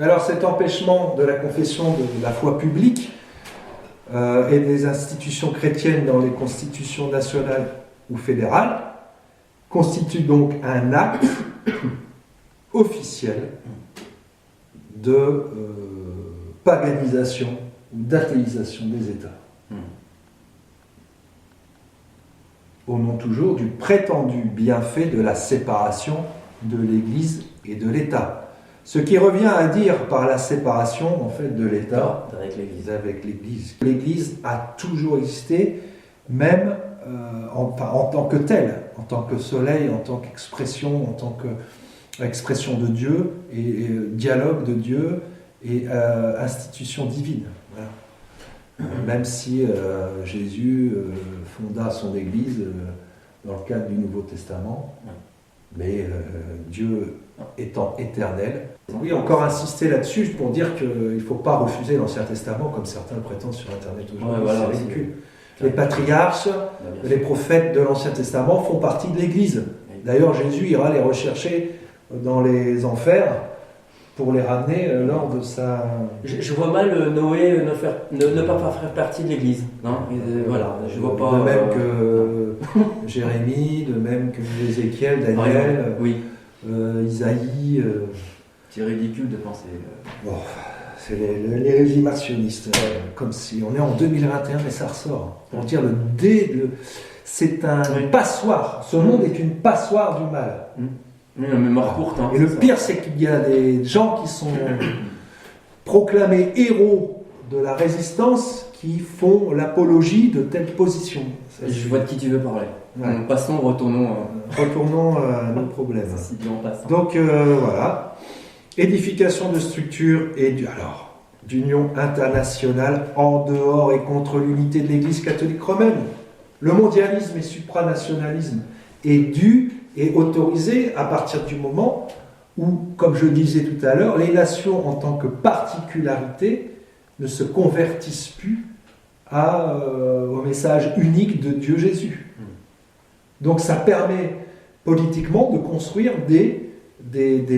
Alors cet empêchement de la confession de la foi publique et des institutions chrétiennes dans les constitutions nationales ou fédérales constitue donc un acte officiel de paganisation ou d'athéisation des États. Au nom toujours du prétendu bienfait de la séparation de l'Église et de l'État. Ce qui revient à dire par la séparation en fait, de l'État avec l'Église. L'Église a toujours existé, même en tant que telle, en tant que soleil, en tant qu'expression, en tant qu'expression de Dieu, et dialogue de Dieu, et institution divine. Voilà. Même si Jésus fonda son Église dans le cadre du Nouveau Testament, mais Dieu étant éternel. Oui, encore insister là-dessus pour dire qu'il ne faut pas refuser l'Ancien Testament comme certains le prétendent sur Internet aujourd'hui. Voilà, c'est ridicule. Les patriarches, les prophètes de l'Ancien Testament font partie de l'Église. D'ailleurs, Jésus ira les rechercher dans les enfers pour les ramener lors de sa... Je vois mal Noé ne pas faire partie de l'Église. Non voilà, je vois pas... De même que Jérémie, de même que Ézéchiel, Daniel, oui. Isaïe... C'est ridicule de penser... Bon, c'est les régimationnistes, comme si on est en 2021, mais ça ressort. Pour dire c'est un passoire. Ce monde est une passoire du mal. La mémoire courte. Hein, et le pire, c'est qu'il y a des gens qui sont proclamés héros de la résistance qui font l'apologie de telle position. Je vois de qui tu veux parler. Ouais. Retournons à nos problèmes. Si bien en passant. Donc voilà, édification de structure et d'union internationale en dehors et contre l'unité de l'Église catholique romaine. Le mondialisme et supranationalisme est dû et autorisé à partir du moment où, comme je disais tout à l'heure, les nations en tant que particularité ne se convertissent plus au message unique de Dieu Jésus. Donc ça permet politiquement de construire des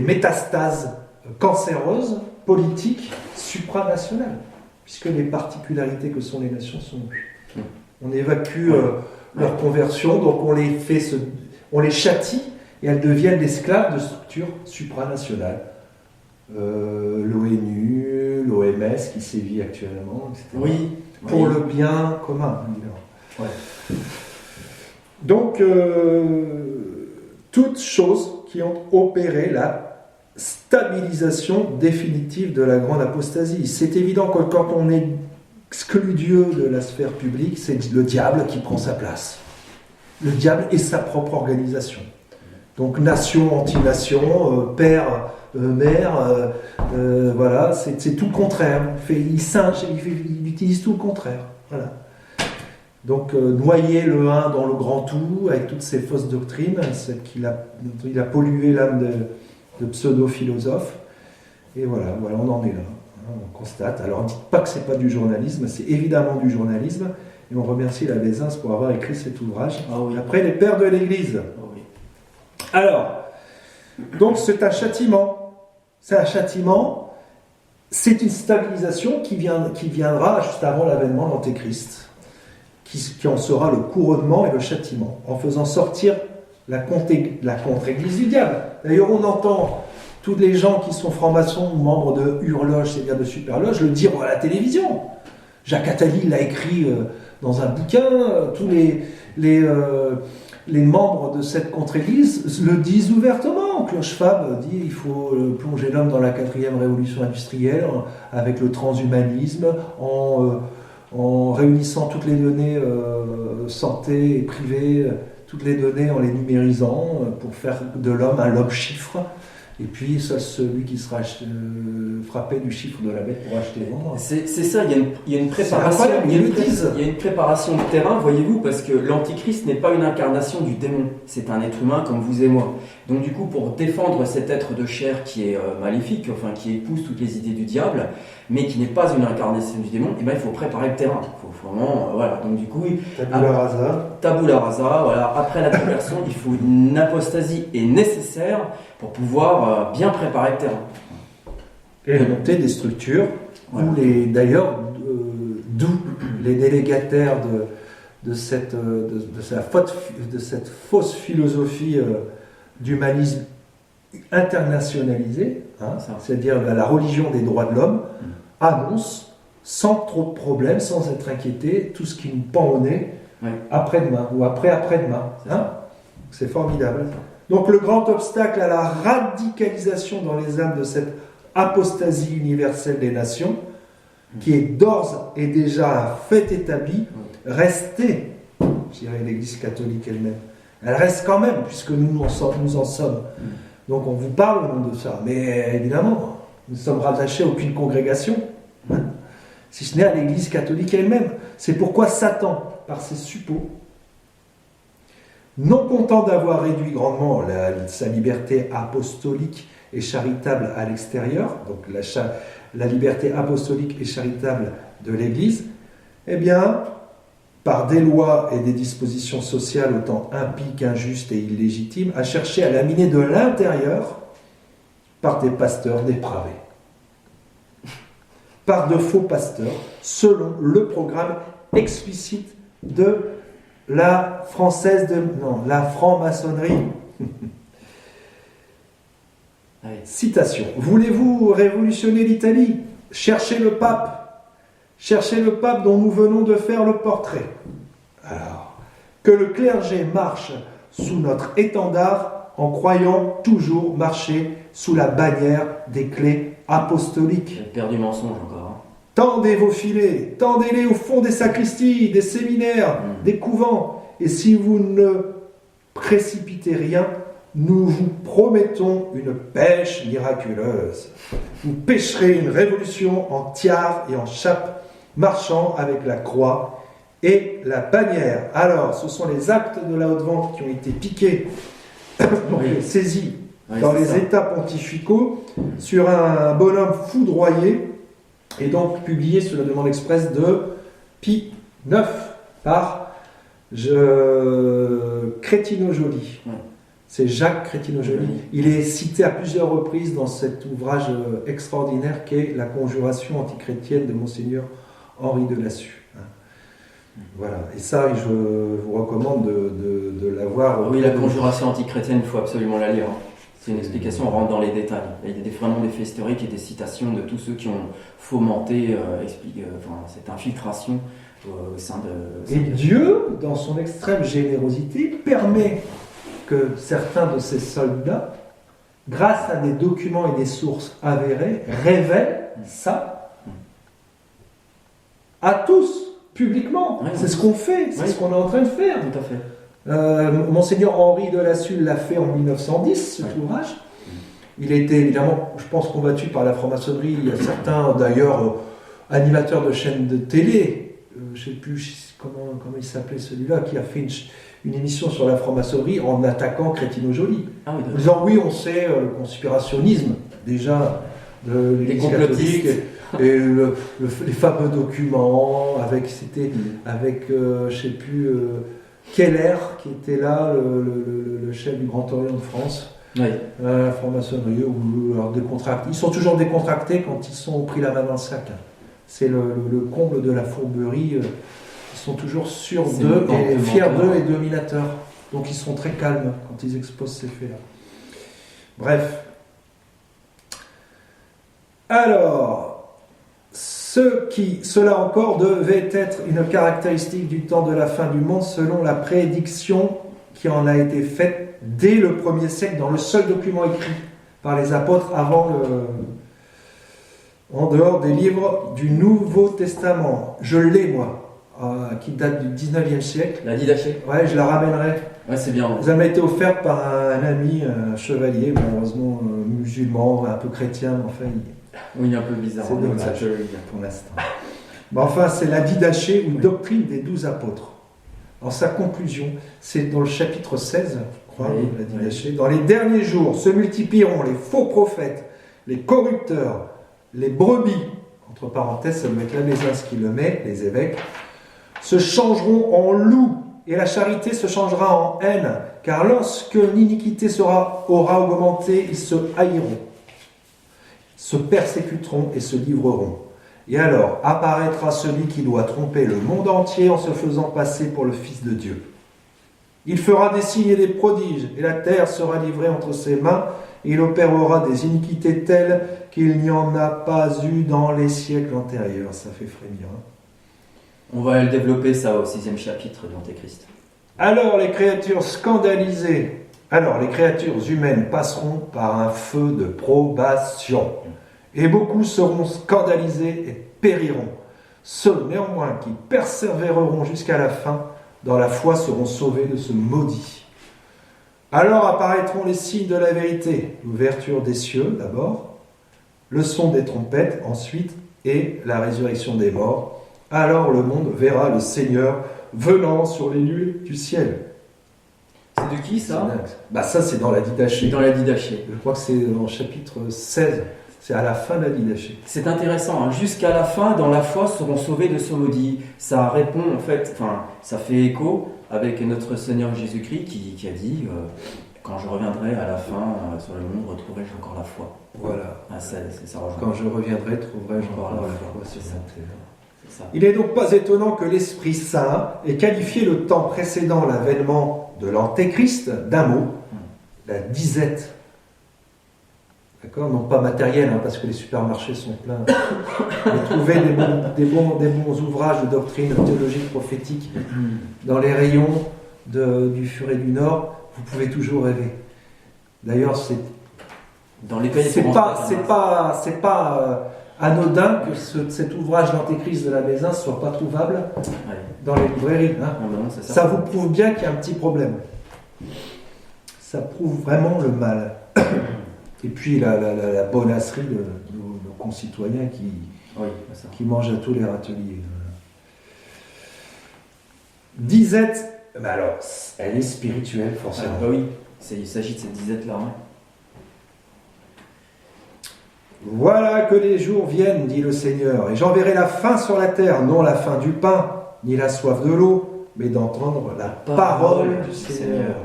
métastases cancéreuses, politiques, supranationales, puisque les particularités que sont les nations sont... On évacue leur conversion, donc on les châtie et elles deviennent l'esclave de structures supranationales. L'ONU, l'OMS qui sévit actuellement, etc. Oui. Pour le bien commun. Ouais. Donc, toutes choses qui ont opéré la stabilisation définitive de la grande apostasie. C'est évident que quand on exclut Dieu de la sphère publique, c'est le diable qui prend sa place. Le diable et sa propre organisation. Donc nation, anti-nation, père, mère, voilà, c'est tout le contraire. Il utilise tout le contraire. Voilà. Donc noyer le un dans le grand tout, avec toutes ces fausses doctrines, il a pollué l'âme de pseudo-philosophes. Et voilà, on en est là. On constate. Alors dites pas que c'est pas du journalisme, c'est évidemment du journalisme. Et on remercie la Bézins pour avoir écrit cet ouvrage. Après les pères de l'Église. Alors, donc c'est un châtiment. C'est un châtiment. C'est une stabilisation qui viendra juste avant l'avènement de l'Antéchrist, qui en sera le couronnement et le châtiment, en faisant sortir la contre-église du diable. D'ailleurs, on entend tous les gens qui sont francs-maçons ou membres de Hurloge, c'est-à-dire de Superloge, le dire à la télévision. Jacques Attali l'a écrit dans un bouquin, tous les membres de cette contre-église le disent ouvertement. Klaus Schwab dit qu'il faut plonger l'homme dans la 4e révolution industrielle avec le transhumanisme, en réunissant toutes les données santé et privées, toutes les données en les numérisant pour faire de l'homme un lobe chiffre. Et puis, ça, celui qui sera frappé du chiffre de la bête pour acheter et vendre. C'est ça, il y a une préparation. Il y a une préparation de terrain, voyez-vous, parce que l'Antichrist n'est pas une incarnation du démon. C'est un être humain comme vous et moi. Donc, du coup, pour défendre cet être de chair qui est maléfique, enfin, qui épouse toutes les idées du diable, mais qui n'est pas une incarnation du démon, il faut préparer le terrain. Il faut vraiment, voilà. Donc, du coup, tabula rasa, voilà. Après la conversion, il faut une apostasie est nécessaire pour pouvoir bien préparer le terrain. et monter des structures où d'ailleurs, d'où les délégataires de cette fausse philosophie d'humanisme internationalisé, c'est-à-dire la religion des droits de l'homme, annonce sans trop de problèmes, sans être inquiété, tout ce qui nous pend au nez après-demain ou après-après-demain. C'est formidable. Donc le grand obstacle à la radicalisation dans les âmes de cette apostasie universelle des nations, qui est d'ores et déjà un fait établi, restait, je dirais, l'Église catholique elle-même. Elle reste quand même, puisque nous en sommes. Donc on vous parle au nom de ça. Mais évidemment, nous ne sommes rattachés à aucune congrégation, si ce n'est à l'Église catholique elle-même. C'est pourquoi Satan, par ses suppôts, non content d'avoir réduit grandement sa liberté apostolique et charitable à l'extérieur, donc la liberté apostolique et charitable de l'Église, eh bien, par des lois et des dispositions sociales autant impies qu'injustes et illégitimes, a cherché à la miner de l'intérieur par des pasteurs dépravés, par de faux pasteurs, selon le programme explicite de la franc-maçonnerie. Citation. Voulez-vous révolutionner l'Italie ? Cherchez le pape dont nous venons de faire le portrait. Alors, que le clergé marche sous notre étendard en croyant toujours marcher sous la bannière des clés apostoliques. J'ai perdu mensonge encore. Tendez vos filets, tendez-les au fond des sacristies, des séminaires, des couvents. Et si vous ne précipitez rien, nous vous promettons une pêche miraculeuse. Vous pêcherez une révolution en tiare et en chape, marchant avec la croix et la bannière. Alors, ce sont les actes de la haute vente qui ont été piqués, saisis dans les états pontificaux, sur un bonhomme foudroyé, et donc publié sous la demande expresse de Pie IX par Crétino-Joly. C'est Jacques Crétino-Joly. Il est cité à plusieurs reprises dans cet ouvrage extraordinaire qu'est La conjuration antichrétienne de Monseigneur Henri de Lassus. Voilà. Et ça, je vous recommande de l'avoir. Oui, la conjuration antichrétienne, il faut absolument la lire. C'est une explication, on rentre dans les détails. Il y a vraiment des faits historiques et des citations de tous ceux qui ont fomenté cette infiltration au sein de... Et Dieu, dans son extrême générosité, permet que certains de ces soldats, grâce à des documents et des sources avérées, révèlent ça à tous, publiquement. C'est ce qu'on fait, c'est ce qu'on est en train de faire. Tout à fait. Monseigneur Henri de Lassus l'a fait en 1910, cet ouvrage. Il a été évidemment, je pense, combattu par la franc-maçonnerie. Il y a certains, d'ailleurs, animateurs de chaînes de télé, je ne sais plus comment il s'appelait celui-là, qui a fait une émission sur la franc-maçonnerie en attaquant Crétino-Joly. En disant, oui, on sait le conspirationnisme, déjà, de l'Église catholique, et les fameux documents, avec je ne sais plus... Keller, qui était là, le chef du Grand Orient de France, la franc-maçonnerie, ils sont toujours décontractés quand ils ont pris la main dans le sac. C'est le comble de la fourberie. Ils sont toujours sûrs d'eux, et fiers d'eux et dominateurs. Donc ils sont très calmes quand ils exposent ces faits-là. Bref. Alors... Cela encore devait être une caractéristique du temps de la fin du monde selon la prédiction qui en a été faite dès le 1er siècle dans le seul document écrit par les apôtres en dehors des livres du Nouveau Testament. Je l'ai, moi, qui date du 19e siècle. La Didaché. Ouais, je la ramènerai. Ouais, c'est bien. Ça m'a été offerte par un ami, un chevalier, malheureusement musulman, un peu chrétien, mais enfin... Oui, un peu bizarre. C'est dommage pour l'instant. Mais enfin, c'est la Didaché ou doctrine des 12 apôtres. En sa conclusion, c'est dans le chapitre 16, je crois, la Didaché. Dans les derniers jours se multiplieront les faux prophètes, les corrupteurs, les brebis, entre parenthèses, ça doit être là les uns qui le met, les évêques, se changeront en loups et la charité se changera en haine, car lorsque l'iniquité aura augmenté, ils se haïront. se persécuteront et se livreront. Et alors apparaîtra celui qui doit tromper le monde entier en se faisant passer pour le Fils de Dieu. Il fera des signes et des prodiges, et la terre sera livrée entre ses mains, et il opérera des iniquités telles qu'il n'y en a pas eu dans les siècles antérieurs. Ça fait frémir. On va le développer ça au 6e chapitre de l'Antéchrist. Alors les créatures humaines passeront par un feu de probation, et beaucoup seront scandalisés et périront. Ceux néanmoins qui persévéreront jusqu'à la fin dans la foi seront sauvés de ce maudit. Alors apparaîtront les signes de la vérité, l'ouverture des cieux d'abord, le son des trompettes ensuite, et la résurrection des morts. Alors le monde verra le Seigneur venant sur les nuées du ciel. C'est de qui ça ? Ça c'est dans la Didaché. Dans la Didaché. Je crois que c'est dans chapitre 16. C'est à la fin de la Didaché. C'est intéressant, hein. Jusqu'à la fin, dans la foi, seront sauvés de ce maudit. Ça répond en fait, ça fait écho avec notre Seigneur Jésus-Christ qui a dit quand je reviendrai à la fin sur le monde, retrouverai-je encore la foi. Voilà. Ça quand je reviendrai, trouverai-je encore la foi. C'est ça. Il n'est donc pas étonnant que l'Esprit Saint ait qualifié le temps précédant l'avènement de l'Antéchrist d'un mot, la disette. D'accord ? Non pas matériel, parce que les supermarchés sont pleins. Vous trouvez des bons ouvrages de doctrine théologique prophétique dans les rayons du Furet du Nord, vous pouvez toujours rêver. D'ailleurs, c'est pas anodin que cet ouvrage d'Antéchrist de la Mézin ne soit pas trouvable dans les librairies. Ça vous prouve bien qu'il y a un petit problème. Ça prouve vraiment le mal. Et puis la bonasserie de nos concitoyens qui mangent à tous les râteliers. Disette, alors, elle est spirituelle forcément. Oui, il s'agit de cette disette-là. Voilà que les jours viennent, dit le Seigneur, et j'enverrai la faim sur la terre, non la faim du pain, ni la soif de l'eau, mais d'entendre la parole du Seigneur.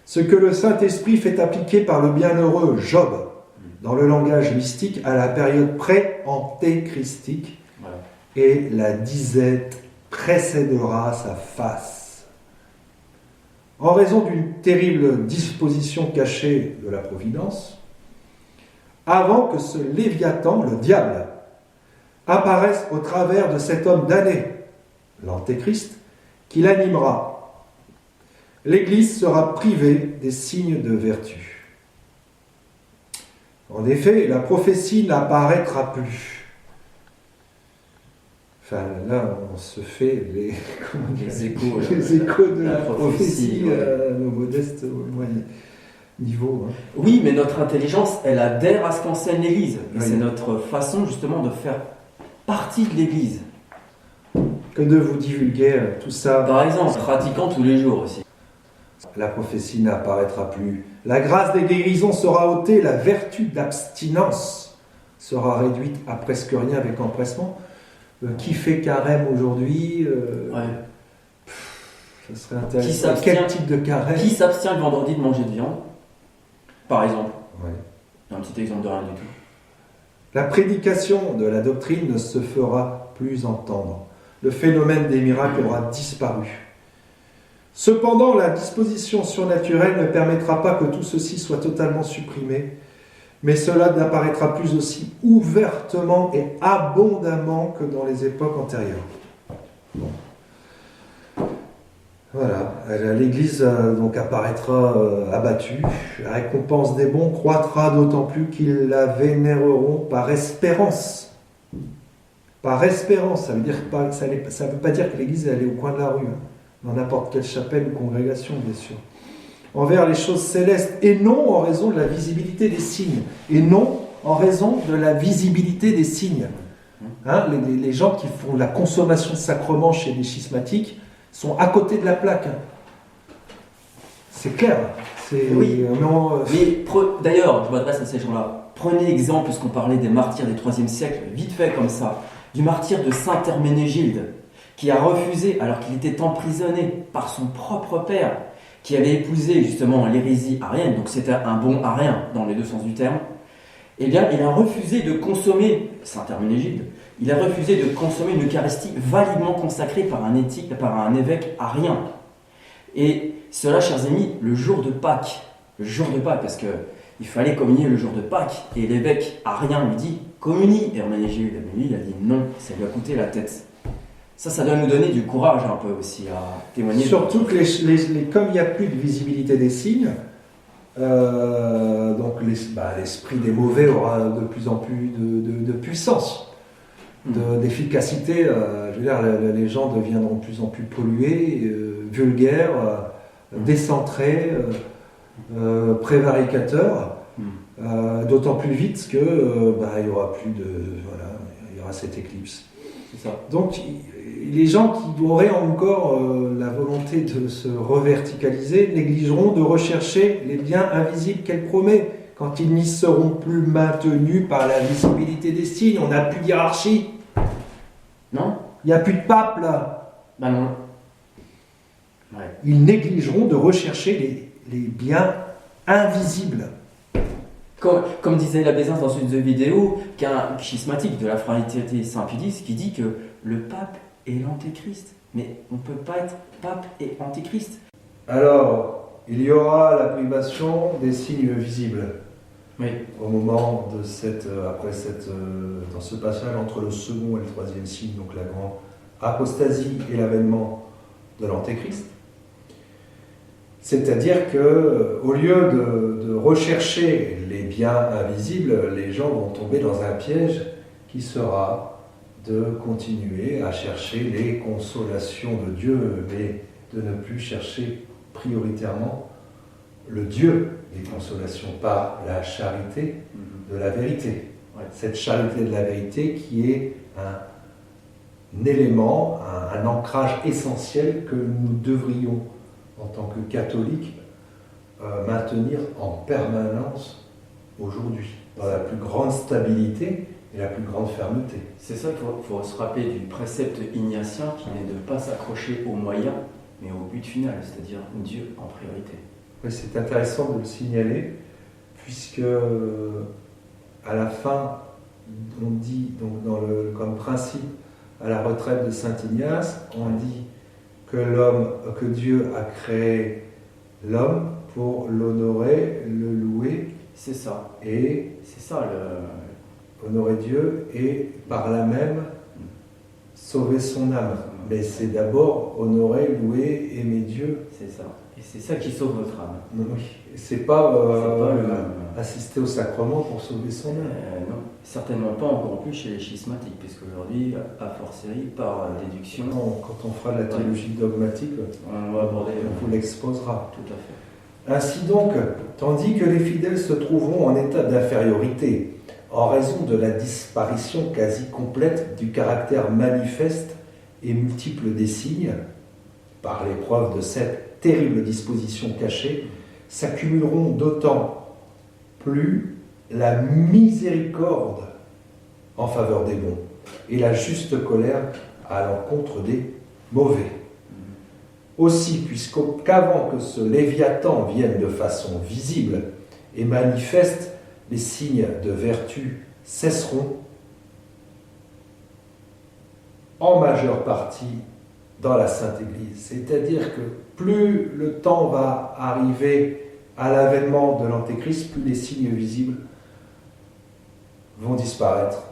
Ce que le Saint-Esprit fait appliquer par le bienheureux Job, dans le langage mystique, à la période pré-antéchristique, et la disette précédera sa face. En raison d'une terrible disposition cachée de la Providence, avant que ce Léviathan, le diable, apparaisse au travers de cet homme damné, l'Antéchrist, qui l'animera, l'Église sera privée des signes de vertu. En effet, la prophétie n'apparaîtra plus. Enfin, là, on se fait les échos de la prophétie à nos modestes niveau. Oui, mais notre intelligence, elle adhère à ce qu'enseigne l'Église. Et c'est notre façon, justement, de faire partie de l'Église. Que de vous divulguer tout ça. Par exemple, pratiquant tous les jours aussi. La prophétie n'apparaîtra plus. La grâce des guérisons sera ôtée. La vertu d'abstinence sera réduite à presque rien avec empressement. Qui fait carême aujourd'hui ça serait intéressant. Quel type de carême ? Qui s'abstient le vendredi de manger de viande ? Par exemple. Un petit exemple de rien du tout. La prédication de la doctrine ne se fera plus entendre. Le phénomène des miracles aura disparu. Cependant, la disposition surnaturelle ne permettra pas que tout ceci soit totalement supprimé, mais cela n'apparaîtra plus aussi ouvertement et abondamment que dans les époques antérieures. Bon. Voilà, l'Église donc apparaîtra abattue, la récompense des bons croîtra d'autant plus qu'ils la vénéreront par espérance. Par espérance, ça veut pas dire que l'Église est allée au coin de la rue, dans n'importe quelle chapelle ou congrégation, bien sûr. Envers les choses célestes, et non en raison de la visibilité des signes. Et non en raison de la visibilité des signes. Les gens qui font la consommation de sacrements chez les schismatiques sont à côté de la plaque. C'est clair. Oui. D'ailleurs, je m'adresse à ces gens-là. Prenez l'exemple, puisqu'on parlait des martyrs des 3e siècle, vite fait comme ça, du martyr de saint Herménégilde, qui a refusé, alors qu'il était emprisonné par son propre père, qui avait épousé justement l'hérésie arienne, donc c'était un bon arien dans les deux sens du terme, eh bien, il a refusé de consommer, c'est un terme Égide, il a refusé de consommer une Eucharistie validement consacrée par un évêque arien. Et cela, chers amis, le jour de Pâques, parce qu'il fallait communier le jour de Pâques, et l'évêque arien lui dit « communie », et Herménégilde, lui, il a dit non, ça lui a coûté la tête. Ça doit nous donner du courage un peu aussi à témoigner. Surtout que comme il n'y a plus de visibilité des signes, donc l'esprit des mauvais aura de plus en plus de puissance, d'efficacité. Je veux dire, les gens deviendront de plus en plus pollués, vulgaires, décentrés, prévaricateurs, d'autant plus vite que il y aura plus de il y aura cette éclipse. C'est ça. Donc les gens qui auraient encore la volonté de se reverticaliser négligeront de rechercher les biens invisibles qu'elle promet quand ils n'y seront plus maintenus par la visibilité des signes. On n'a plus d'hiérarchie. Non. Il n'y a plus de pape là. Ben non. Ouais. Ils négligeront de rechercher les biens invisibles. Comme disait la Bézins dans une vidéo, qu'un schismatique de la fraternité Saint-Pédis qui dit que le pape est l'antéchrist. Mais on ne peut pas être pape et antéchrist. Alors, il y aura la privation des signes visibles. Oui. Au moment de dans ce passage entre le second et le troisième signe, donc la grande apostasie et l'avènement de l'antéchrist. C'est-à-dire que, au lieu de rechercher les biens invisibles, les gens vont tomber dans un piège qui sera de continuer à chercher les consolations de Dieu, mais de ne plus chercher prioritairement le Dieu des consolations, pas la charité de la vérité. Ouais. Cette charité de la vérité qui est un élément, un ancrage essentiel que nous devrions, en tant que catholiques, maintenir en permanence aujourd'hui, dans la plus grande stabilité et la plus grande fermeté. C'est ça qu'il faut se rappeler du précepte ignatien qui n'est de ne pas s'accrocher aux moyens, mais au but final, c'est-à-dire Dieu en priorité. Oui, c'est intéressant de le signaler, puisque à la fin, on dit, donc comme principe, à la retraite de Saint Ignace, on dit que Dieu a créé l'homme pour l'honorer, le louer. C'est ça. Et c'est ça honorer Dieu et par là même sauver son âme. Mais c'est d'abord honorer, louer, aimer Dieu. C'est ça. Et c'est ça qui sauve votre âme. Oui. C'est pas assister au sacrement pour sauver son âme. Non, certainement pas, encore plus chez les schismatiques, puisqu'aujourd'hui, a fortiori, par déduction... Non, quand on fera de la théologie dogmatique, on va aborder... On vous l'exposera. Tout à fait. Ainsi donc, tandis que les fidèles se trouveront en état d'infériorité, en raison de la disparition quasi complète du caractère manifeste et multiple des signes, par l'épreuve de cette terrible disposition cachée, s'accumuleront d'autant plus la miséricorde en faveur des bons et la juste colère à l'encontre des mauvais. Aussi, puisqu'avant que ce Léviathan vienne de façon visible et manifeste, les signes de vertu cesseront en majeure partie dans la Sainte Église. C'est-à-dire que plus le temps va arriver à l'avènement de l'Antéchrist, plus les signes visibles vont disparaître.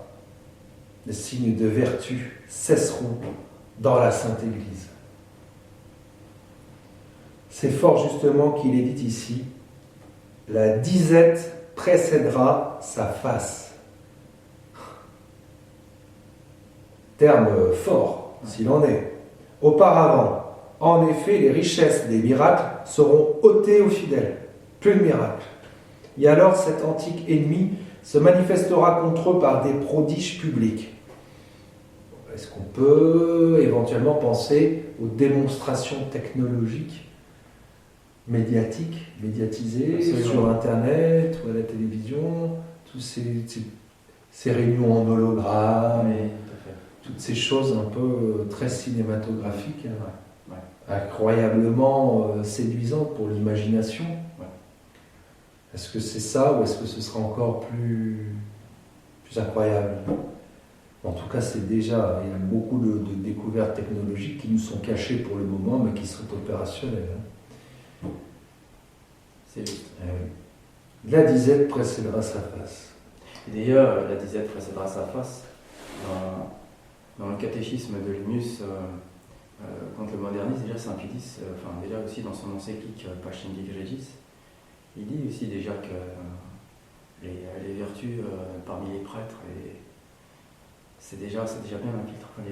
Les signes de vertu cesseront dans la Sainte Église. C'est fort justement qu'il est dit ici, la disette précédera sa face. Terme fort, s'il en est. Auparavant, en effet, les richesses des miracles seront ôtées aux fidèles. Plus de miracles. Et alors cet antique ennemi se manifestera contre eux par des prodiges publics. Est-ce qu'on peut éventuellement penser aux démonstrations technologiques médiatisées sur Internet ou à la télévision, tous ces réunions en hologramme, toutes ces choses un peu très cinématographiques, incroyablement séduisantes pour l'imagination. Est-ce que c'est ça ou est-ce que ce sera encore plus incroyable? En tout cas, il y a beaucoup de découvertes technologiques qui nous sont cachées pour le moment, mais qui sont opérationnelles. C'est juste. La disette précédera sa face. D'ailleurs, la disette précédera sa face. Dans le catéchisme de Limus contre le modernisme, déjà Saint Pie X, déjà aussi dans son encyclique Pacem Regis, il dit aussi déjà que les vertus parmi les prêtres, c'est déjà bien infiltré.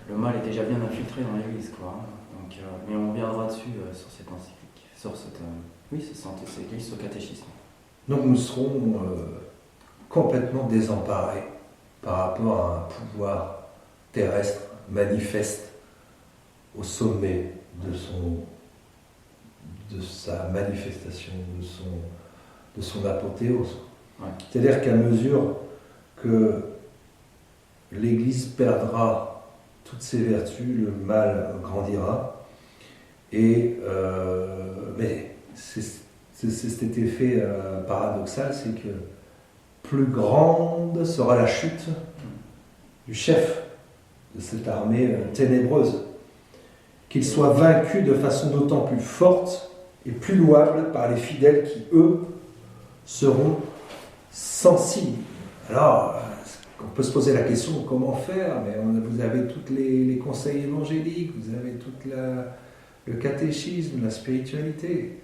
Le mal est déjà bien infiltré dans l'Église, quoi. Donc, mais on reviendra dessus sur cette encyclique, sur ce catéchisme. Donc nous serons complètement désemparés par rapport à un pouvoir terrestre manifeste au sommet de sa manifestation, de son apothéose. Ouais. C'est-à-dire qu'à mesure que l'Église perdra toutes ses vertus, le mal grandira, mais c'est cet effet paradoxal, c'est que plus grande sera la chute du chef de cette armée ténébreuse, qu'il soit vaincu de façon d'autant plus forte et plus louable par les fidèles qui, eux, seront sensibles. Alors, on peut se poser la question comment faire, mais vous avez tous les conseils évangéliques, vous avez tout le catéchisme, la spiritualité.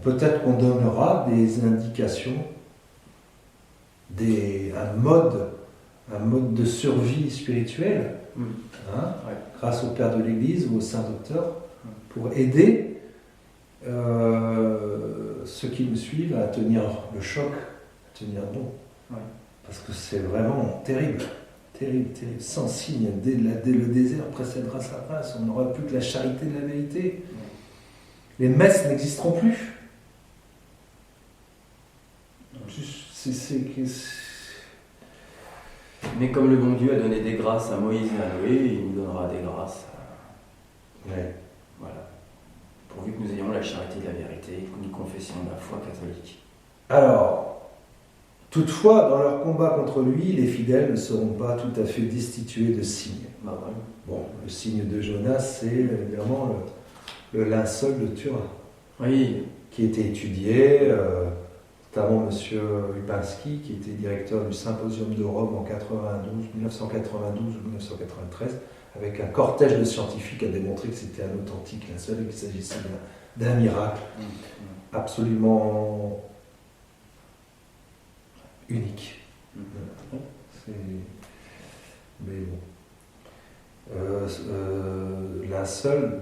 Peut-être qu'on donnera des indications, un mode de survie spirituelle, grâce au Père de l'Église ou au Saint Docteur, pour aider ceux qui nous suivent à tenir le choc, à tenir bon. Parce que c'est vraiment terrible, terrible, terrible. Sans signe, dès le désert précédera sa face, on n'aura plus que la charité de la vérité. Les messes n'existeront plus. Mais comme le bon Dieu a donné des grâces à Moïse et à Noé, il nous donnera des grâces. Voilà. Pourvu que nous ayons la charité de la vérité, que nous confessions la foi catholique. Alors, toutefois, dans leur combat contre lui, les fidèles ne seront pas tout à fait destitués de signes. Bon, le signe de Jonas, c'est évidemment le linceul de Turin, qui était étudié, notamment M. Lubinski, qui était directeur du Symposium de Rome en 1992 ou 1993, avec un cortège de scientifiques, a démontré que c'était un authentique linceul et qu'il s'agissait d'un miracle absolument unique. Mais bon. Linceul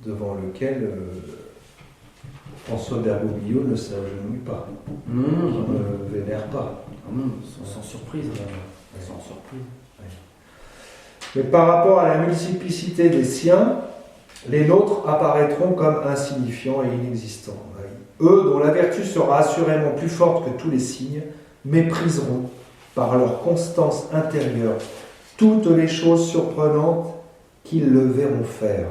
devant lequel François Bergoglio ne s'agenouille pas, ne vénère pas. Sans surprise. Sans surprise. Mais par rapport à la multiplicité des siens, les nôtres apparaîtront comme insignifiants et inexistants. Eux, dont la vertu sera assurément plus forte que tous les signes, mépriseront par leur constance intérieure toutes les choses surprenantes qu'ils le verront faire.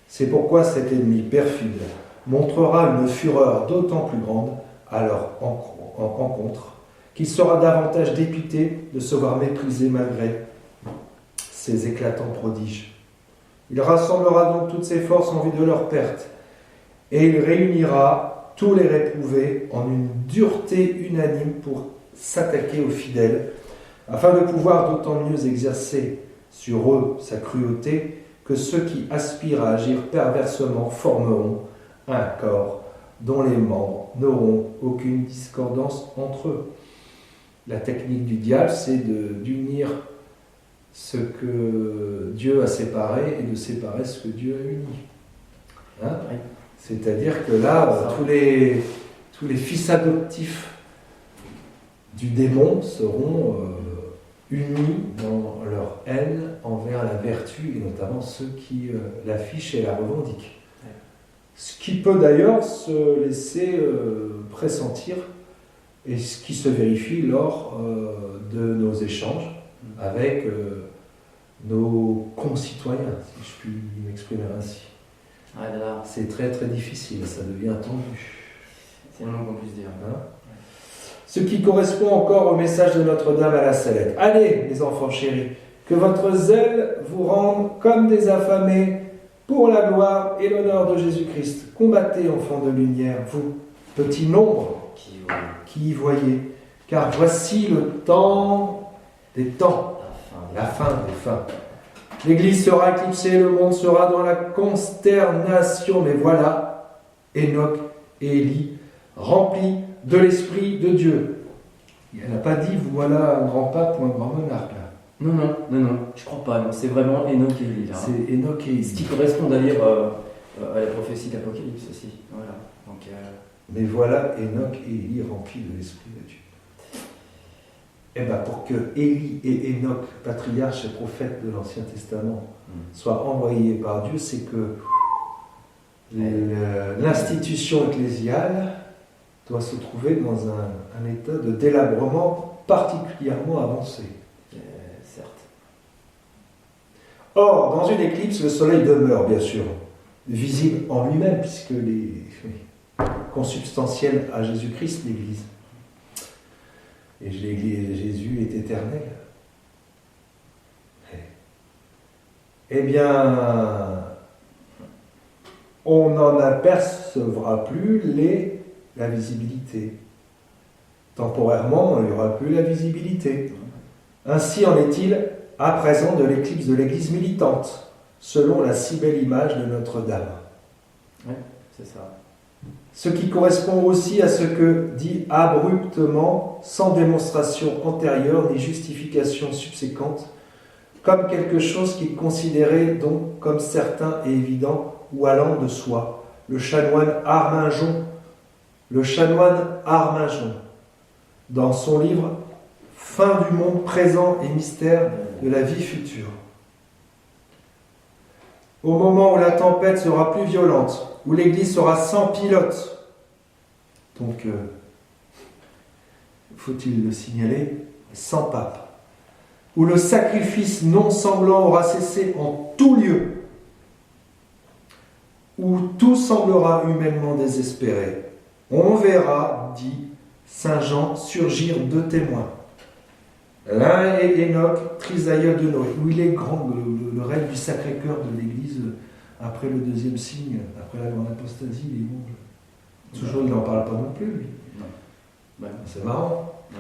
C'est pourquoi cet ennemi perfide montrera une fureur d'autant plus grande à leur rencontre qu'il sera davantage dépité de se voir méprisé malgré ces éclatants prodiges. Il rassemblera donc toutes ses forces en vue de leur perte, et il réunira tous les réprouvés en une dureté unanime pour s'attaquer aux fidèles, afin de pouvoir d'autant mieux exercer sur eux sa cruauté que ceux qui aspirent à agir perversement formeront un corps dont les membres n'auront aucune discordance entre eux. La technique du diable, c'est d'unir ce que Dieu a séparé et de séparer ce que Dieu a uni. C'est-à-dire que là, tous les fils adoptifs du démon seront unis dans leur haine envers la vertu, et notamment ceux qui l'affichent et la revendiquent. Ce qui peut d'ailleurs se laisser pressentir, et ce qui se vérifie lors de nos échanges avec nos concitoyens, si je puis m'exprimer ainsi. C'est très très difficile, ça devient tendu. C'est le moins qu'on puisse dire. Hein? Ce qui correspond encore au message de Notre-Dame à la Salette. Allez, les enfants chéris, que votre zèle vous rende comme des affamés pour la gloire et l'honneur de Jésus-Christ. Combattez, enfants de lumière, vous, petit nombre qui y voyez, car voici le temps des temps, la fin des fins. L'Église sera éclipsée, le monde sera dans la consternation, mais voilà, Enoch et Élie, remplis de l'Esprit de Dieu. Elle n'a pas dit, voilà un grand pape ou un grand monarque, là. Non, je crois pas, non. C'est vraiment Enoch et Élie, là. C'est Enoch et Élie. Ce qui correspond d'ailleurs à la prophétie d'Apocalypse aussi. Voilà. Donc, mais voilà Enoch et Élie remplis de l'Esprit de Dieu. Eh bien, pour que Élie et Enoch, patriarches et prophètes de l'Ancien Testament, soient envoyés par Dieu, c'est que l'institution ecclésiale doit se trouver dans un état de délabrement particulièrement avancé. Certes. Or, dans une éclipse, le soleil demeure, bien sûr, visible en lui-même, puisque les consubstantiel à Jésus-Christ, l'Église. Et Jésus est éternel. Eh bien, on n'en apercevra plus la visibilité. Temporairement, il n'y aura plus la visibilité. Ainsi en est-il à présent de l'éclipse de l'Église militante, selon la si belle image de Notre-Dame. Oui, c'est ça. Ce qui correspond aussi à ce que dit abruptement, sans démonstration antérieure ni justification subséquente, comme quelque chose qu'il considérait donc comme certain et évident ou allant de soi, le chanoine Arminjon, dans son livre Fin du monde présent et mystère de la vie future. Au moment où la tempête sera plus violente, où l'Église sera sans pilote, donc, faut-il le signaler, sans pape, où le sacrifice non sanglant aura cessé en tout lieu, où tout semblera humainement désespéré, on verra, dit Saint Jean, surgir deux témoins. L'un est Enoch, trisaïeul de Noé, où il est grand, le règne du Sacré-Cœur de l'Église, après le deuxième signe, après la grande apostasie, il est bon. Toujours, il n'en parle pas non plus, lui. Non. C'est marrant. Non.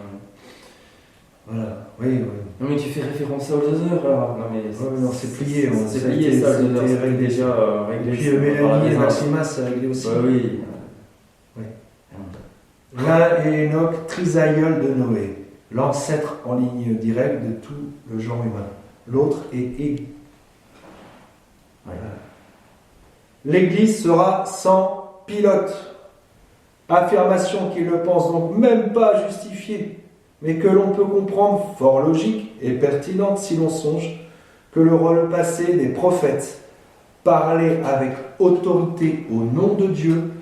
Voilà, oui. Non, mais tu fais référence à Oldother, alors. Non, c'est plié. C'est plié, ça, Oldother. C'était déjà réglé. Puis Mélanie et Maximas, c'est réglé aussi. Oui. L'un est Enoch, trisaïeul de Noé, l'ancêtre en ligne directe de tout le genre humain. L'autre est Élie. Voilà. L'Église sera sans pilote. Affirmation qu'il ne pense donc même pas justifiée, mais que l'on peut comprendre fort logique et pertinente si l'on songe que le rôle passé des prophètes, parler avec autorité au nom de Dieu,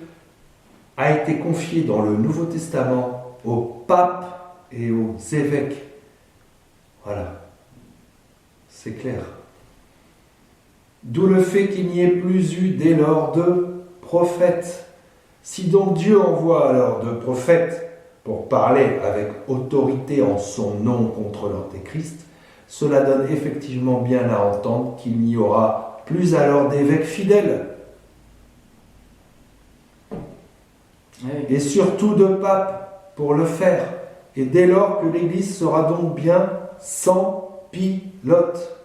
a été confié dans le Nouveau Testament aux papes et aux évêques. Voilà, c'est clair. D'où le fait qu'il n'y ait plus eu dès lors de prophètes. Si donc Dieu envoie alors de prophètes pour parler avec autorité en son nom contre l'Antéchrist, cela donne effectivement bien à entendre qu'il n'y aura plus alors d'évêques fidèles. Et surtout de papes pour le faire. Et dès lors que l'Église sera donc bien sans pilote.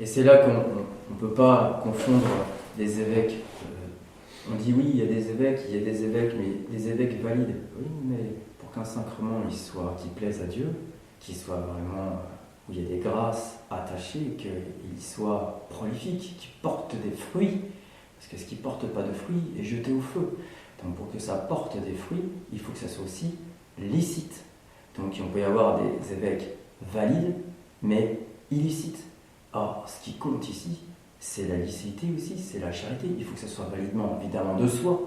Et c'est là qu'on ne peut pas confondre des évêques. On dit oui, il y a des évêques, mais des évêques valides. Oui, mais pour qu'un sacrement qui plaise à Dieu, qu'il soit vraiment, où il y a des grâces attachées, qu'il soit prolifique, qu'il porte des fruits, parce que ce qui ne porte pas de fruits est jeté au feu. Donc pour que ça porte des fruits, il faut que ça soit aussi licite. Donc on peut y avoir des évêques valides, mais illicites. Or, ce qui compte ici, c'est la licéité aussi, c'est la charité. Il faut que ça soit validement, évidemment, de soi,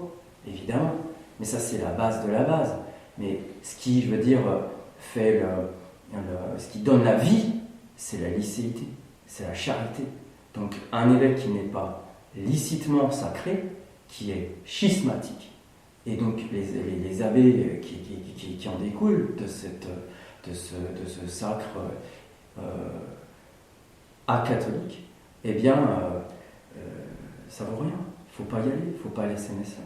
évidemment. Mais ça, c'est la base de la base. Mais ce qui, je veux dire, ce qui donne la vie, c'est la licéité, c'est la charité. Donc un évêque qui n'est pas licitement sacré, qui est schismatique, Et donc les abbés qui en découlent de ce sacre acatholique, eh bien, ça vaut rien. Il ne faut pas y aller, il ne faut pas laisser ça.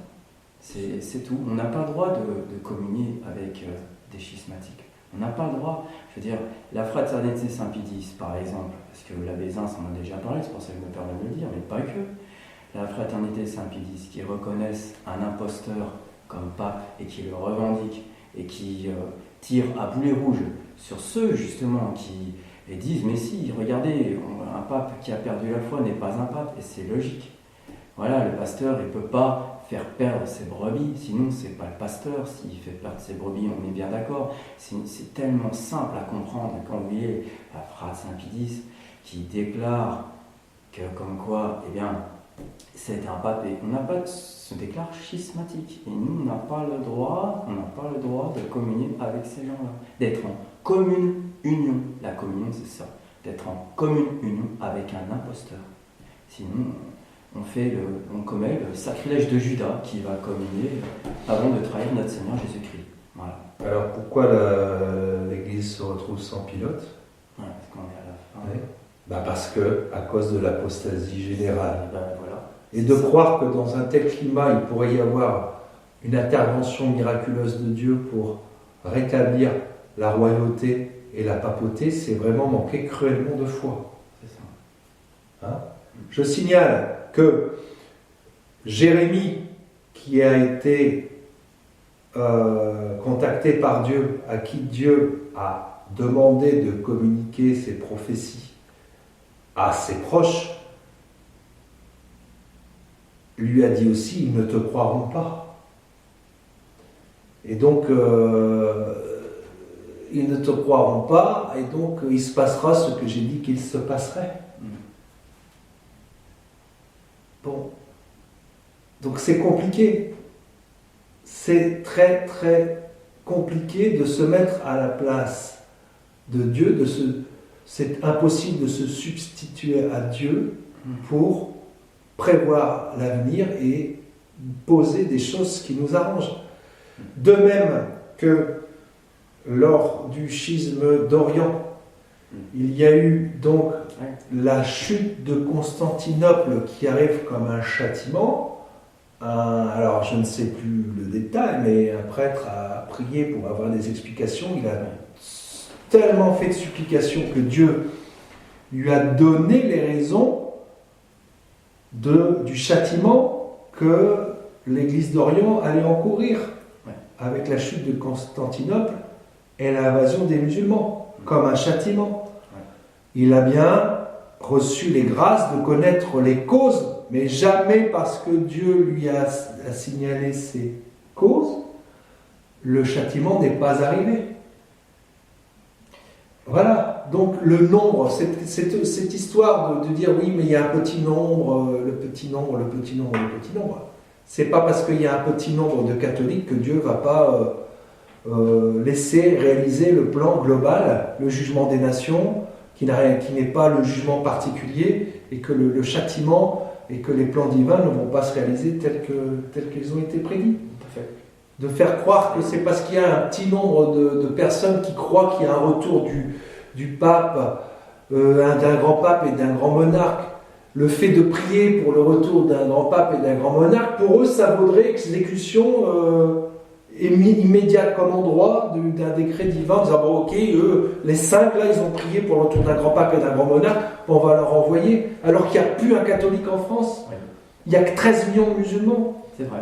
C'est tout. On n'a pas le droit de communier avec des schismatiques. On n'a pas le droit. Je veux dire, la fraternité Saint-Pédis, par exemple, parce que l'abbé Zins en a déjà parlé, c'est pour ça que je me permets de le dire, mais pas que. La fraternité Saint-Pédis, qui reconnaissent un imposteur comme pape et qui le revendiquent et qui tire à boulet rouge sur ceux justement qui disent mais si, regardez, un pape qui a perdu la foi n'est pas un pape, et c'est logique. Voilà, le pasteur il ne peut pas faire perdre ses brebis, sinon c'est pas le pasteur, s'il fait perdre ses brebis on est bien d'accord, c'est tellement simple à comprendre quand vous voyez la phrase Saint-Pédis qui déclare que comme quoi, eh bien, c'est un pape et on n'a pas se déclare schismatique et nous on n'a pas le droit de communier avec ces gens-là, d'être en commune union. La communion c'est ça, d'être en commune union avec un imposteur. Sinon on commet le sacrilège de Judas qui va communier avant de trahir notre Seigneur Jésus-Christ. Voilà. Alors pourquoi l'Église se retrouve sans pilote? Parce qu'on est à la fin. Oui. Parce que à cause de l'apostasie générale. Voilà. Et de croire que dans un tel climat, il pourrait y avoir une intervention miraculeuse de Dieu pour rétablir la royauté et la papauté, c'est vraiment manquer cruellement de foi. C'est ça. Je signale que Jérémie, qui a été contacté par Dieu, à qui Dieu a demandé de communiquer ses prophéties à ses proches, lui a dit aussi, ils ne te croiront pas. Et donc, ils ne te croiront pas, et donc il se passera ce que j'ai dit qu'il se passerait. Bon. Donc c'est compliqué. C'est très très compliqué de se mettre à la place de Dieu, c'est impossible de se substituer à Dieu pour prévoir l'avenir et poser des choses qui nous arrangent. De même que lors du schisme d'Orient, il y a eu donc la chute de Constantinople qui arrive comme un châtiment. Alors je ne sais plus le détail, mais un prêtre a prié pour avoir des explications. Il a tellement fait de supplications que Dieu lui a donné les raisons du châtiment que l'Église d'Orient allait encourir avec la chute de Constantinople et l'invasion des musulmans, comme un châtiment. Il a bien reçu les grâces de connaître les causes, mais jamais parce que Dieu lui a signalé ces causes, le châtiment n'est pas arrivé. Voilà, donc le nombre, cette histoire de dire oui, mais il y a un petit nombre, le petit nombre. C'est pas parce qu'il y a un petit nombre de catholiques que Dieu ne va pas laisser réaliser le plan global, le jugement des nations, qui n'est pas le jugement particulier, et que le châtiment et que les plans divins ne vont pas se réaliser tels qu'ils ont été prédits. Tout à fait. De faire croire que c'est parce qu'il y a un petit nombre de personnes qui croient qu'il y a un retour du pape, d'un grand pape et d'un grand monarque, le fait de prier pour le retour d'un grand pape et d'un grand monarque, pour eux ça vaudrait exécution immédiate comme en droit d'un décret divin, en disant bon ok, eux, les 5 là ils ont prié pour le retour d'un grand pape et d'un grand monarque, on va leur envoyer, alors qu'il n'y a plus un catholique en France, il n'y a que 13 millions de musulmans. C'est vrai.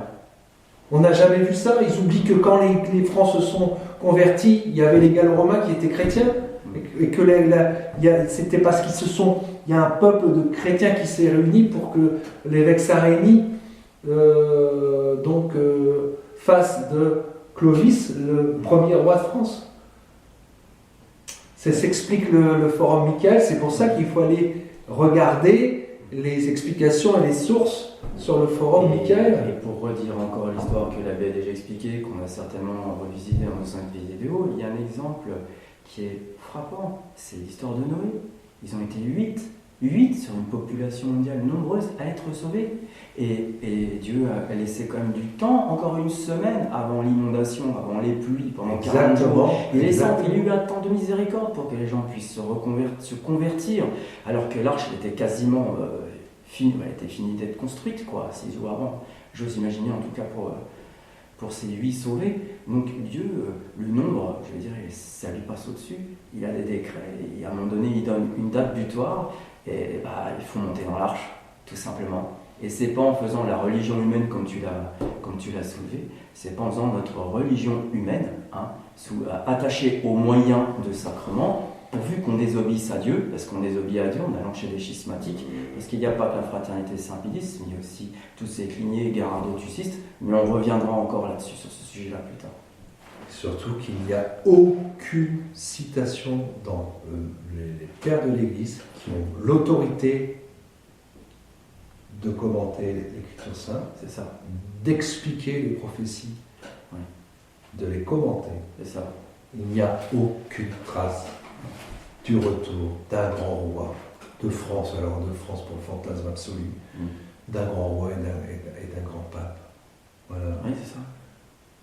On n'a jamais vu ça. Ils oublient que quand les Francs se sont convertis, il y avait les Gallo-Romains qui étaient chrétiens, et que c'était parce il y a un peuple de chrétiens qui s'est réuni pour que l'évêque Saint-Rémy fasse de Clovis le premier roi de France. Ça s'explique le Forum Michael. C'est pour ça qu'il faut aller regarder les explications et les sources sur le Forum Michael. Et pour redire encore l'histoire que l'abbé a déjà expliquée, qu'on a certainement revisité dans nos 5 vidéos, il y a un exemple qui est frappant, c'est l'histoire de Noé. Ils ont été 8 8 sur une population mondiale nombreuse à être sauvée. Et Dieu a laissé quand même du temps, encore une semaine avant l'inondation, avant les pluies, pendant 40 jours. Il y a eu un temps de miséricorde pour que les gens puissent se convertir, alors que l'arche était quasiment finie, elle était finie d'être construite, 6 jours avant. J'ose imaginer, en tout cas pour ces 8 sauvés. Donc Dieu, le nombre, je veux dire, ça lui passe au-dessus. Il a des décrets, et à un moment donné, il donne une date butoir, et il faut monter dans l'arche, tout simplement. Et c'est pas en faisant la religion humaine comme tu l'as soulevé, c'est pas en faisant notre religion humaine, attachée aux moyens de sacrement, pourvu qu'on désobéisse à Dieu, parce qu'on désobéit à Dieu en allant chez les schismatiques, parce qu'il n'y a pas que la fraternité Saint-Pédis, mais il y a aussi tous ces clignés garado-tucistes, mais on reviendra encore là-dessus, sur ce sujet-là plus tard. Surtout qu'il n'y a aucune citation dans les pères de l'Église qui ont l'autorité de commenter l'Écriture sainte, c'est ça, d'expliquer les prophéties, oui, de les commenter. C'est ça. Il n'y a aucune trace du retour d'un grand roi de France, alors de France pour le fantasme absolu, d'un grand roi et d'un grand pape. Voilà. Oui, c'est ça.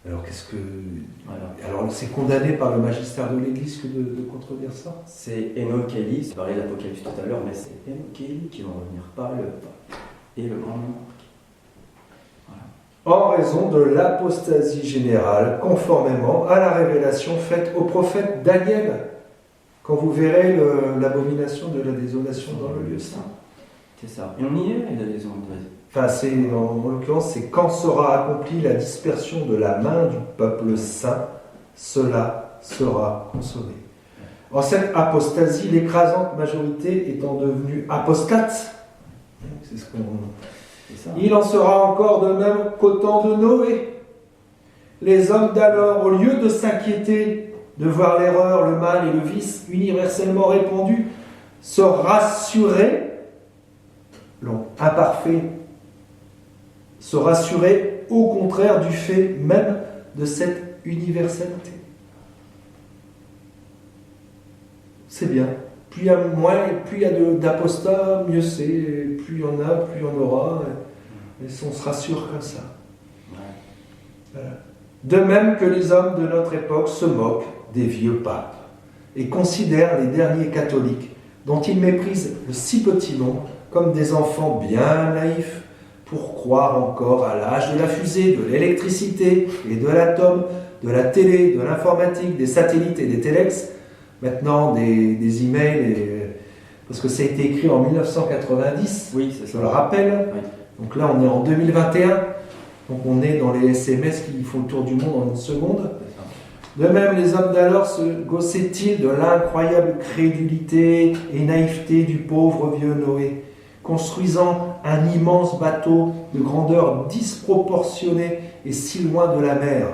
Alors qu'est-ce que... Voilà. Alors c'est condamné par le magistère de l'Église que de contredire ça. C'est Enoch et Élie, je parlais de l'Apocalypse tout à l'heure, mais c'est Enoch et Élie qui vont revenir, pas le pape et le grand monarque. Voilà. En raison de l'apostasie générale, conformément à la révélation faite au prophète Daniel, quand vous verrez l'abomination de la désolation dans le lieu saint. C'est ça. Et on y est, la désolation. Enfin, en l'occurrence, c'est quand sera accomplie la dispersion de la main du peuple saint, cela sera consommé. En cette apostasie, l'écrasante majorité étant devenue apostate, c'est ce qu'on... Il en sera encore de même qu'au temps de Noé. Les hommes d'alors, au lieu de s'inquiéter de voir l'erreur, le mal et le vice universellement répandus, se rassuraient, imparfait, se rassurer au contraire du fait même de cette universalité. C'est bien. Plus il y a plus il y a d'apostats, mieux c'est. Plus il y en a, plus il y en aura. Et on se rassure comme ça. Voilà. De même que les hommes de notre époque se moquent des vieux papes et considèrent les derniers catholiques, dont ils méprisent le si petit nombre, comme des enfants bien naïfs, pour croire encore à l'âge de la fusée, de l'électricité et de l'atome, de la télé, de l'informatique, des satellites et des téléx, maintenant des emails, parce que ça a été écrit en 1990, oui, c'est ça. Je le rappelle. Oui. Donc là, on est en 2021, donc on est dans les SMS qui font le tour du monde en une seconde. De même, les hommes d'alors se gaussaient-ils de l'incroyable crédulité et naïveté du pauvre vieux Noé, construisant un immense bateau de grandeur disproportionnée et si loin de la mer,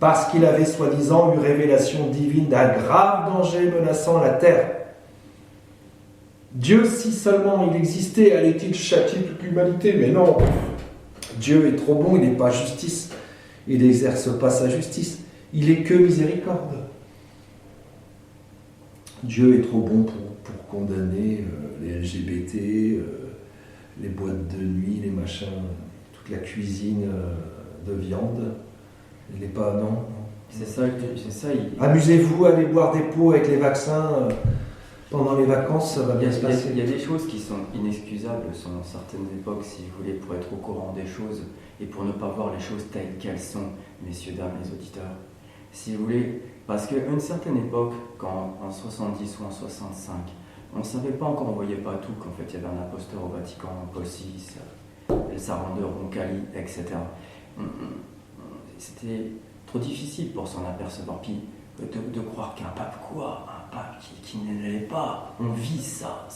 parce qu'il avait soi-disant eu révélation divine d'un grave danger menaçant la terre. Dieu, si seulement il existait, allait-il châtier toute l'humanité? Mais non, Dieu est trop bon, il n'est pas justice, il n'exerce pas sa justice, il est que miséricorde. Dieu est trop bon pour condamner les LGBT, les boîtes de nuit, les machins, toute la cuisine de viande. Il n'est pas, non. C'est ça. Amusez-vous, allez boire des pots avec les vaccins pendant les vacances, ça va bien se passer. Il y a des choses qui sont inexcusables selon certaines époques, si vous voulez, pour être au courant des choses et pour ne pas voir les choses telles qu'elles sont, messieurs, dames, les auditeurs. Si vous voulez, parce qu'à une certaine époque, quand en 70 ou en 65, on ne savait pas encore, on ne voyait pas tout, qu'en fait il y avait un imposteur au Vatican, Paul VI, El Sarandeur, Roncalli, etc. C'était trop difficile pour s'en apercevoir. Puis de croire qu'un pape un pape qui ne l'est pas, on vit ça,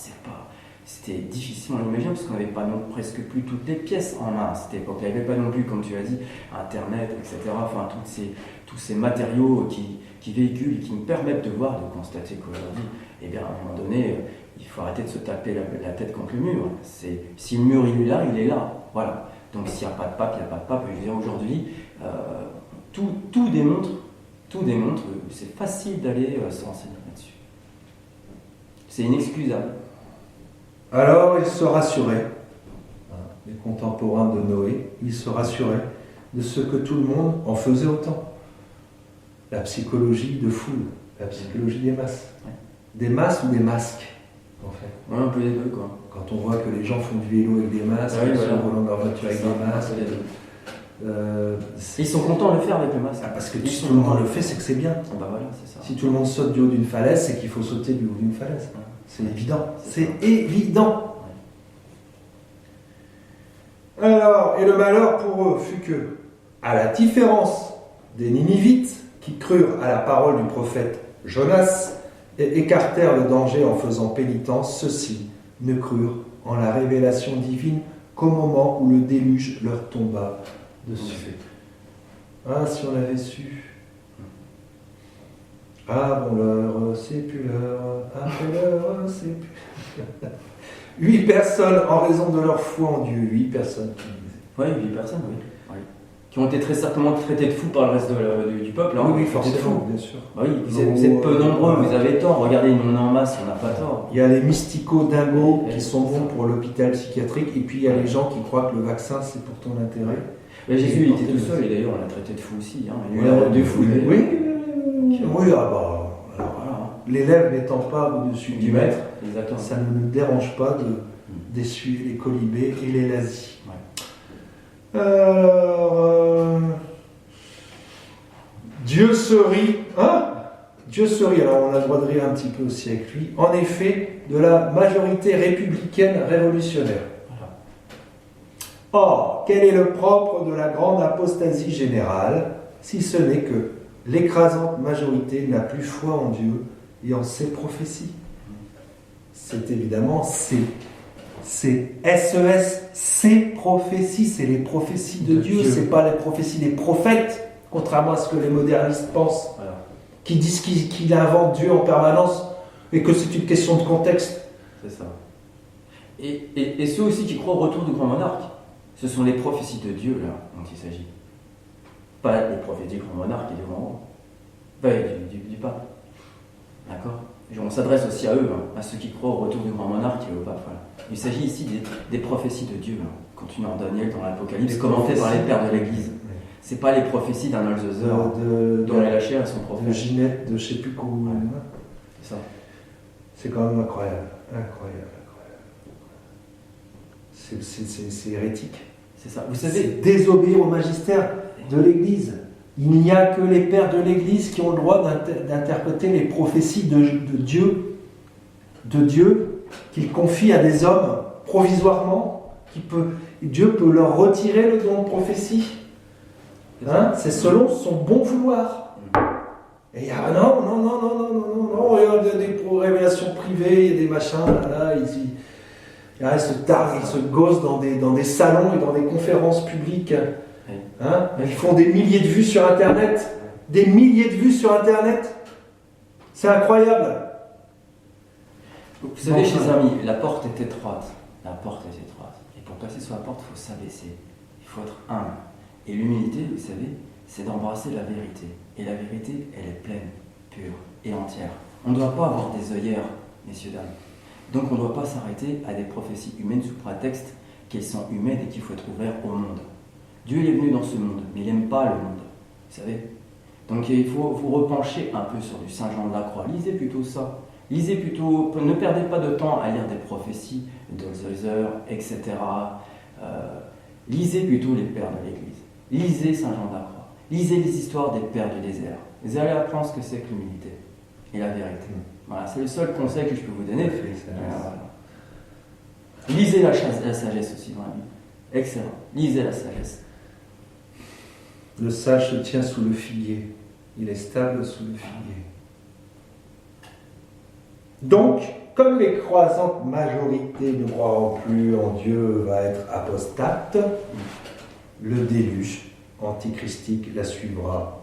c'était difficile, on l'imagine, parce qu'on n'avait pas presque plus toutes les pièces en main à cette époque. Il n'y avait pas non plus, comme tu as dit, Internet, etc. Enfin, tous ces matériaux qui véhiculent et qui nous permettent de voir, de constater qu'aujourd'hui, eh bien, à un moment donné, il faut arrêter de se taper la tête contre le mur. Si le mur il est là, voilà. Donc s'il n'y a pas de pape, il n'y a pas de pape. Je veux dire, aujourd'hui, tout démontre, c'est facile d'aller se renseigner là-dessus. C'est inexcusable. Alors ils se rassuraient, les contemporains de Noé, ils se rassuraient de ce que tout le monde en faisait autant. La psychologie de foule, la psychologie des masses. Des masses ou des masques, en fait. Ouais, un peu les deux, quoi. Quand on voit que les gens font du vélo avec des masques, ils sont volant de leur voiture avec des masques. Ils sont contents de le faire avec le masque. Parce que si tout le monde le fait, c'est que c'est bien. Bah voilà, c'est ça. Si tout le monde saute du haut d'une falaise, c'est qu'il faut sauter du haut d'une falaise. C'est évident. C'est évident. Alors, et le malheur pour eux fut que, à la différence des Ninivites qui crurent à la parole du prophète Jonas et écartèrent le danger en faisant pénitence, ceux-ci ne crurent en la révélation divine qu'au moment où le déluge leur tomba dessus. Ah, si on avait su. Ah bon, l'heure, c'est plus l'heure. Après l'heure, c'est plus. 8 personnes en raison de leur foi en Dieu. 8 personnes qui disaient. Oui, 8 personnes, oui. Qui ont été très certainement traités de fous par le reste du peuple. Hein. Oui, forcément, bien sûr. Bah oui, vous êtes peu nombreux, vous avez tort. Regardez, nous on est en masse, on n'a pas tort. Il y a les mysticos-dingos qui sont bons pour l'hôpital psychiatrique, et puis il y a les gens qui croient que le vaccin c'est pour ton intérêt. Mais Jésus il était tout seul, et d'ailleurs on l'a traité de fou aussi. Hein. Il y a eu des fous. Oui, ah bah. Alors, voilà. L'élève n'étant pas au-dessus du maître, ça ne nous dérange pas d'essuyer les colibés et les lazis. Alors, Dieu se rit, Dieu se rit, alors on a le droit de rire un petit peu aussi avec lui, en effet, de la majorité républicaine révolutionnaire. Or, quel est le propre de la grande apostasie générale, si ce n'est que l'écrasante majorité n'a plus foi en Dieu et en ses prophéties? C'est évidemment c'est SES, ces prophéties, c'est les prophéties de Dieu, c'est pas les prophéties des prophètes, contrairement à ce que les modernistes pensent, qui disent qu'il invente Dieu en permanence et que c'est une question de contexte. C'est ça. Et ceux aussi qui croient au retour du grand monarque, ce sont les prophéties de Dieu là dont il s'agit. Pas les prophéties du grand monarque et du grand roi. Enfin, du pape. D'accord ? On s'adresse aussi à eux, à ceux qui croient au retour du grand monarque et au pape. Voilà. Il s'agit ici des prophéties de Dieu, continuant en Daniel dans l'Apocalypse, commentées par les pères de l'Église. C'est pas les prophéties d'un Althusser dont la chair et son prophète. De Ginette, de je sais plus quoi. C'est ça. C'est quand même incroyable. C'est hérétique. C'est ça. Vous savez, c'est désobéir au magistère de l'Église. Il n'y a que les pères de l'Église qui ont le droit d'interpréter les prophéties de Dieu qu'il confie à des hommes provisoirement. Dieu peut leur retirer le don de prophétie. C'est selon son bon vouloir. Et il y a non, il y a des révélations privées, il y a des machins, ils se targuent, ils se gossent dans des salons et dans des conférences publiques. Ils font des milliers de vues sur Internet. Des milliers de vues sur Internet. C'est incroyable. Vous savez, chers amis, la porte est étroite. Et pour passer sur la porte, il faut s'abaisser. Il faut être humble. Et l'humilité, vous savez, c'est d'embrasser la vérité. Et la vérité, elle est pleine, pure et entière. On ne doit pas avoir des œillères, messieurs, dames. Donc on ne doit pas s'arrêter à des prophéties humaines sous prétexte qu'elles sont humaines et qu'il faut être ouvert au monde. Dieu est venu dans ce monde, mais il n'aime pas le monde, vous savez. Donc il faut vous repencher un peu sur du Saint Jean de la Croix. Lisez plutôt ça. Lisez plutôt, ne perdez pas de temps à lire des prophéties d'Althusser, etc. Lisez plutôt les pères de l'Église. Lisez Saint Jean de la Croix. Lisez les histoires des pères du désert. Vous allez apprendre ce que c'est que l'humilité et la vérité. Voilà, c'est le seul conseil que je peux vous donner. Lisez la sagesse aussi dans la Bible. Excellent. Lisez la sagesse. Le sage se tient sous le figuier. Il est stable sous le figuier. Donc, comme l'écrasante majorité ne croiront plus en Dieu va être apostate, le déluge antichristique la suivra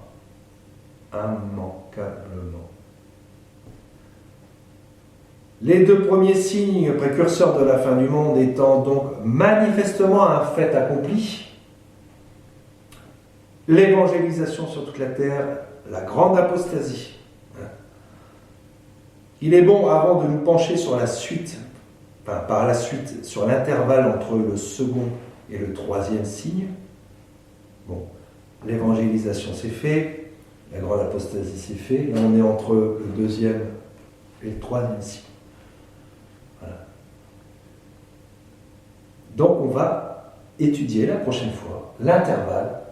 immanquablement. Les deux premiers signes précurseurs de la fin du monde étant donc manifestement un fait accompli, l'évangélisation sur toute la terre, la grande apostasie. Il est bon, avant de nous pencher sur la suite par la suite, sur l'intervalle entre le second et le troisième signe, bon, l'évangélisation c'est fait, la grande apostasie c'est fait, là on est entre le deuxième et le troisième signe. Voilà. Donc on va étudier la prochaine fois l'intervalle,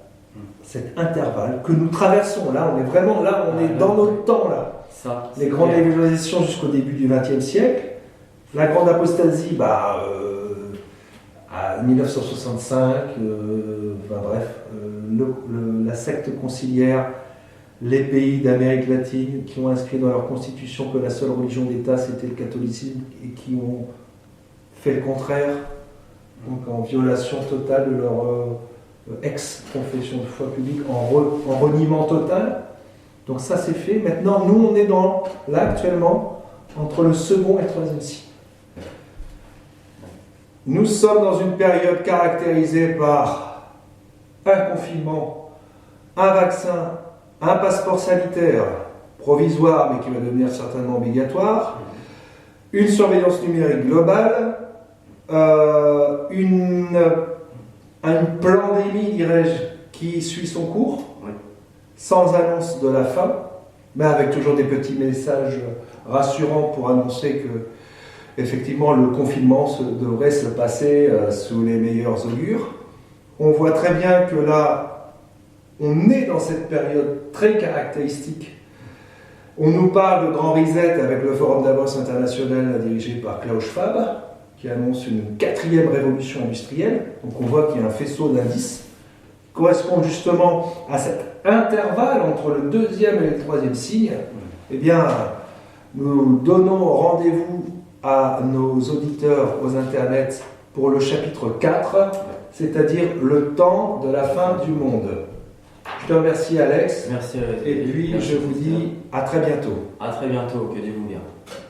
cet intervalle que nous traversons. Là on est vraiment là, on est dans notre temps là. Ça, les grandes évangélisations jusqu'au début du XXe siècle, la grande apostasie, à 1965, la secte conciliaire, les pays d'Amérique latine qui ont inscrit dans leur constitution que la seule religion d'État c'était le catholicisme et qui ont fait le contraire, donc en violation totale de leur ex-confession de foi publique, en reniement total. Donc ça c'est fait. Maintenant, nous on est là actuellement entre le second et le troisième signe. Nous sommes dans une période caractérisée par un confinement, un vaccin, un passeport sanitaire provisoire mais qui va devenir certainement obligatoire, une surveillance numérique globale, une pandémie, dirais-je, qui suit son cours, sans annonce de la fin, mais avec toujours des petits messages rassurants pour annoncer que effectivement, le confinement devrait se passer sous les meilleurs augures. On voit très bien que là, on est dans cette période très caractéristique. On nous parle de grand reset avec le Forum Davos international dirigé par Klaus Schwab, qui annonce une 4e révolution industrielle. Donc on voit qu'il y a un faisceau d'indices qui correspond justement à cet intervalle entre le 2e et le 3e signe. Eh bien, nous donnons rendez-vous à nos auditeurs aux internets pour le chapitre 4, c'est-à-dire le temps de la fin du monde. Je te remercie Alex. Merci. Et puis je vous dis à très bientôt. À très bientôt, que Dieu vous garde.